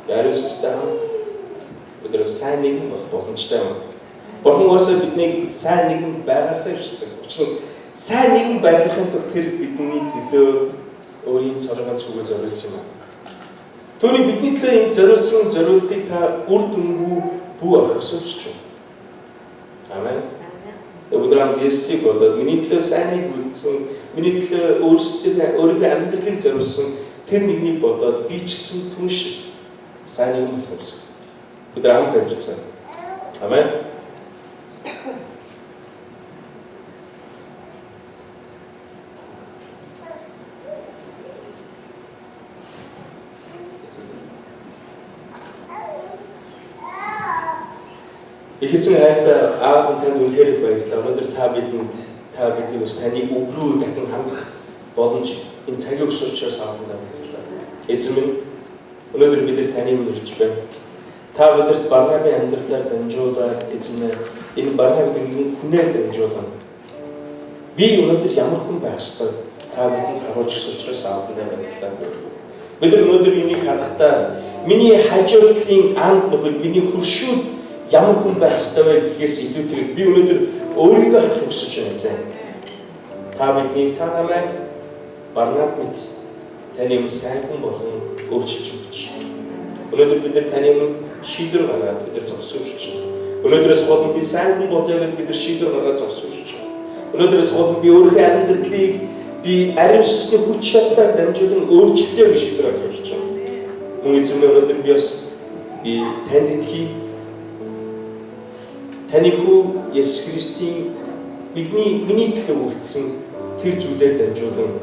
Яарчтай хамт өнөөдөр сайн нэгэн болох боломжтой юм. Бурхан уусаа биднийг сайн нэгэн байгаасаа хүсдэг. Учир нь сайн нэгэн байхын тулд тэр бидний төлөө өөрийн цоргоон зүгөө зориулсан юм. Түүний бидний төлөө энэ зориулсан зориултыг та үр дүнгүй бүү орхисуулж байна. Амен. Өнөөдөр Есүсийг бодоод миний төлөө сайныг үлдсэн, миний төлөө өөрийнхөө амьдралыг зориулсан тэр нэгнийг бодоод би ч гэсэн түн шиг сайн юм болох юм. Өнөөдөр хамт залбирцгаая. Амен. Их эзэн хайртай аав танд үнэхээр баярлалаа. Өнөөдөр та бидний бас таны үг рүү дахин хандах боломж энэ цагийг өгсөн учраас аавдаа баярлалаа. Эзэн минь өнөөдөр бид таны өмнө ирж байна. Та бидэрт Барнабын амьдралаар дамжуулаад эзэн минь энэ Барнабын хүнээр дамжуулан би өнөөдөр ямар хүн байх ёстой та бидэнд харуулж өгсөн учраас аавдаа баярлалаа. Бид өнөөдөр энийг харахдаа миний хажуудлын анд нөхөд миний хөршүүд ямар хүн байх ёстой вэ гэхээс илүүтэйгээр би өнөөдөр өөрийгөө харах хүсэж байна зэ. Та бидний та намайг Барнаб мэт таны өмнө сайн хүн болгон өөрчилж өгч. Өнөөдөр бид таны өмнө шийдвэр гаргаад бид зогсоож байна. Өнөөдрөөс болон би сайн хүн болъё гэж бид шийдвэр гаргаад зогсоож байна. Өнөөдрөөс болон би өөрийнхөө амьдралыг би ариун сүнсний хүч чадлаар дамжуулан өөрчлөе гэж шийдвэр гаргаж байна. Мөн эзэн өнөөдөр би бас танд итгэе. Таны хүү Есүс Христийн миний төлөө үлдсэн тэр зүйлээр дамжуулан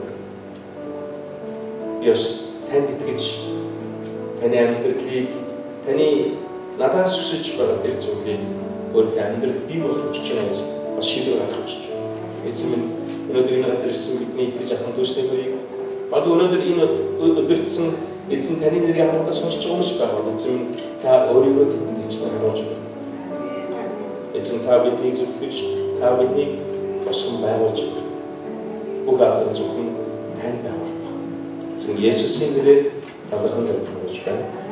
би бас танд итгэж таны амьдралыг таны надаас хүсэж байгаа тэр зүйлийг өөрийнхөө амьдрал бий болгож чана гэж бас шийдвэр гаргаж байна. Эзэн минь өнөөдөр энэ газар ирсэн бидний итгэж ахын дүүсний хөрийг өнөөдөр энэ өдөртсөн эзэн таны нэрийг хамтдаа сонсож байгаа хүмүүс байгаа. Эзэн та өөрийгөө тэдэнд хийж таруулж байна. Эзэн та бидний зүтгэж та биднийг босгон байгуулж байна. Бүх алдар зөвхөн тань байгуулах. Эзэн Есүсийн нэрээр талархан залбирч байна.